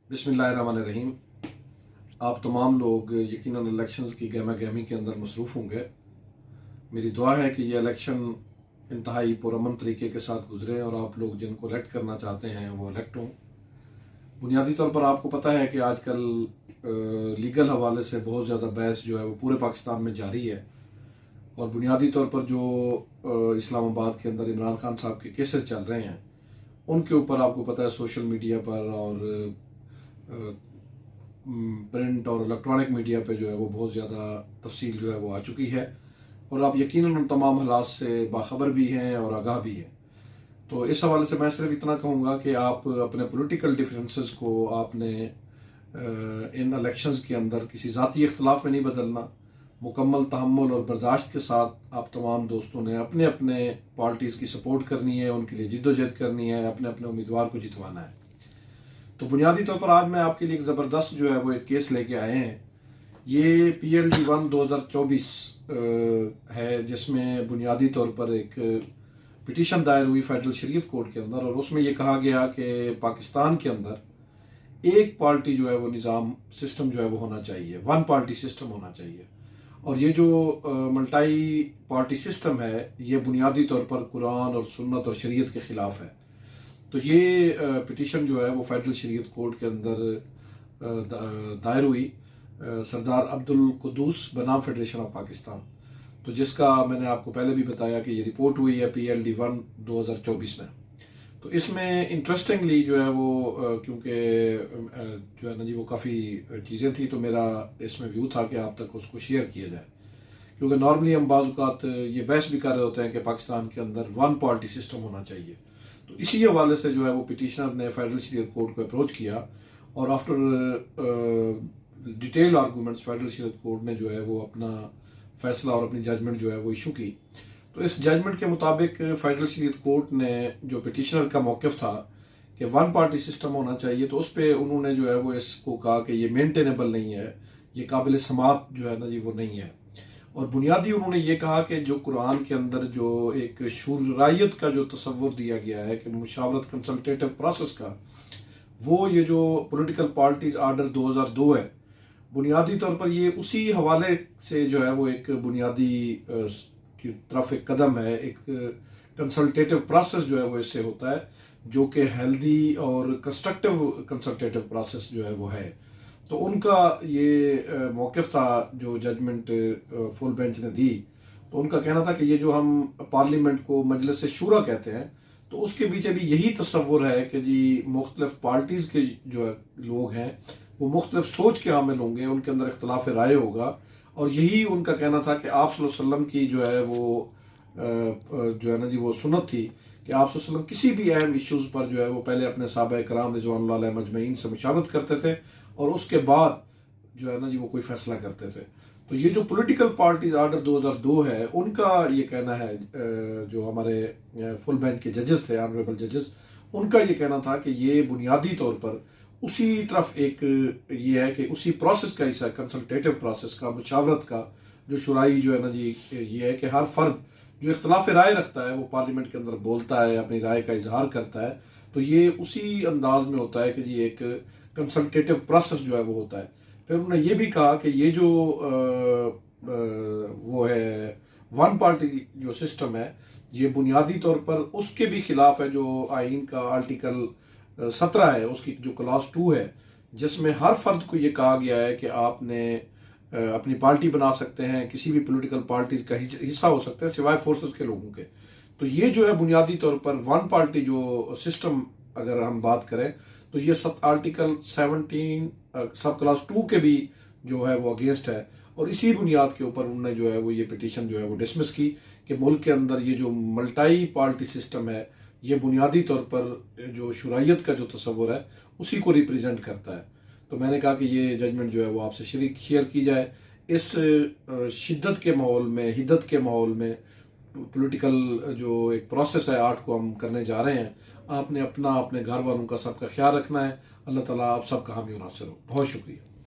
बिस्मिल्लाहिर्रहमानिर्रहीम। आप तमाम लोग यकीनन इलेक्शंस की गहमा गहमी के अंदर मसरूफ़ होंगे। मेरी दुआ है कि ये इलेक्शन इंतहाई पुरअमन तरीके के साथ गुजरे और आप लोग जिनको इलेक्ट करना चाहते हैं वो इलेक्ट हों। बुनियादी तौर पर आपको पता है कि आजकल लीगल हवाले से बहुत ज़्यादा बहस जो है वो पूरे पाकिस्तान में जारी है, और बुनियादी तौर पर जो इस्लामाबाद के अंदर इमरान खान साहब के केसेस चल रहे हैं उनके ऊपर आपको पता है सोशल मीडिया पर और प्रिंट और इलेक्ट्रॉनिक मीडिया पे जो है वो बहुत ज़्यादा तफसील जो है वो आ चुकी है, और आप यकीनन उन तमाम हालात से बाखबर भी हैं और आगाह भी हैं। तो इस हवाले से मैं सिर्फ इतना कहूँगा कि आप अपने पॉलिटिकल डिफरेंसेस को आपने इन इलेक्शंस के अंदर किसी ज़ाती इख्तलाफ में नहीं बदलना। मुकम्मल तहम्मुल और बर्दाश्त के साथ आप तमाम दोस्तों ने अपने अपने पार्टीज़ की सपोर्ट करनी है, उनके लिए जिद्दोजहद करनी है, अपने अपने उम्मीदवार को जितवाना है। तो बुनियादी तौर पर आज मैं आपके लिए एक ज़बरदस्त जो है वो एक केस लेके आए हैं। ये PLD1 2024 है, जिसमें बुनियादी तौर पर एक पिटीशन दायर हुई फेडरल शरीयत कोर्ट के अंदर, और उसमें ये कहा गया कि पाकिस्तान के अंदर एक पार्टी जो है वो निज़ाम सिस्टम जो है वो होना चाहिए, वन पार्टी सिस्टम होना चाहिए। और ये जो मल्टाई पार्टी सिस्टम है ये बुनियादी तौर पर कुरान और सुन्नत और शरीयत के ख़िलाफ़ है। तो ये पिटीशन जो है वो फेडरल शरीयत कोर्ट के अंदर दायर हुई सरदार अब्दुल कुद्दूस बनाम फेडरेशन ऑफ पाकिस्तान, तो जिसका मैंने आपको पहले भी बताया कि ये रिपोर्ट हुई है PLD1 2024 में। तो इसमें इंटरेस्टिंगली जो है वो क्योंकि जो है ना जी वो काफ़ी चीज़ें थी, तो मेरा इसमें व्यू था कि आप तक उसको शेयर किया जाए, क्योंकि नॉर्मली हम बाज़ औक़ात ये बहस भी कर रहे होते हैं कि पाकिस्तान के अंदर वन पार्टी सिस्टम होना चाहिए। तो इसी हवाले से जो है वो पिटिशनर ने फेडरल शरीयत कोर्ट को अप्रोच किया, और आफ्टर डिटेल आर्गूमेंट्स फेडरल शरीयत कोर्ट ने जो है वो अपना फैसला और अपनी जजमेंट जो है वो इशू की। तो इस जजमेंट के मुताबिक फेडरल शरीयत कोर्ट ने जो पिटिशनर का मौक़िफ़ था कि वन पार्टी सिस्टम होना चाहिए, तो उस पर उन्होंने जो है वो इसको कहा कि ये मेंटेनेबल नहीं है, ये काबिल समात जो है ना जी वो नहीं है। और बुनियादी उन्होंने ये कहा कि जो कुरान के अंदर जो एक शुराइयत का जो तसव्वुर दिया गया है कि मुशावरत कंसल्टेटिव प्रोसेस का, वो ये जो पॉलिटिकल पार्टीज आर्डर 2002 है, बुनियादी तौर पर ये उसी हवाले से जो है वो एक बुनियादी की तरफ एक कदम है। एक कंसल्टेटिव प्रोसेस जो है वो इससे होता है, जो कि हेल्दी और कंस्ट्रक्टिव कंसल्टेटिव प्रोसेस जो है वो है। तो उनका ये मौक़िफ़ था जो जजमेंट फुल बेंच ने दी। तो उनका कहना था कि ये जो हम पार्लियामेंट को मजलिस शूरा कहते हैं, तो उसके पीछे भी यही तसव्वुर है कि जी मुख्तलिफ पार्टीज़ के जो लोग हैं वो मुख्तलिफ सोच के हामिल होंगे, उनके अंदर इख्तलाफ राय होगा, और यही उनका कहना था कि आप सल्लल्लाहु अलैहि वसल्लम की जो है वो जो है ना जी वो सुन्नत थी कि आप सल्लल्लाहु अलैहि वसल्लम किसी भी अहम इश्यूज़ पर जो है वो पहले अपने सहाबा कराम रिज़वानुल्लाह अलैहिम अजमईन से मशावरत करते थे, और उसके बाद जो है ना जी वो कोई फैसला करते थे। तो ये जो पॉलिटिकल पार्टीज आर्डर 2002 है, उनका ये कहना है, जो हमारे फुल बेंच के जजेस थे, ऑनरेबल जजेस, उनका ये कहना था कि ये बुनियादी तौर पर उसी तरफ एक ये है कि उसी प्रोसेस का हिस्सा, कंसल्टेटिव प्रोसेस का, मुशावरत का, जो शुराई जो है ना जी ये है कि हर फर्द जो इख्तलाफ राय रखता है वो पार्लियामेंट के अंदर बोलता है, अपनी राय का इजहार करता है। तो ये उसी अंदाज में होता है कि जी एक कंसल्टेटिव प्रोसेस जो है वो होता है। फिर उन्होंने ये भी कहा कि ये जो वो है वन पार्टी जो सिस्टम है, ये बुनियादी तौर पर उसके भी खिलाफ है जो आइन का आर्टिकल 17 है, उसकी जो क्लास 2 है, जिसमें हर फर्द को ये कहा गया है कि आपने अपनी पार्टी बना सकते हैं, किसी भी पॉलिटिकल पार्टीज का हिस्सा हो सकते हैं सिवाय फोर्सेस के लोगों के। तो ये जो है बुनियादी तौर पर वन पार्टी जो सिस्टम अगर हम बात करें, तो ये सब आर्टिकल 17 सब क्लास 2 के भी जो है वो अगेंस्ट है, और इसी बुनियाद के ऊपर उन्होंने जो है वो ये पिटीशन जो है वो डिसमिस की कि मुल्क के अंदर ये जो मल्टाई पार्टी सिस्टम है ये बुनियादी तौर पर जो शुराइयत का जो तसव्वुर है उसी को रिप्रेजेंट करता है। तो मैंने कहा कि ये जजमेंट जो है वो आपसे शेयर की जाए। इस शिद्दत के माहौल में, हिद्दत के माहौल में पॉलिटिकल जो एक प्रोसेस है 8 को हम करने जा रहे हैं, आपने अपना, अपने घर वालों का सबका ख्याल रखना है। अल्लाह ताला आप सबका हामी और नासिर हो। बहुत शुक्रिया।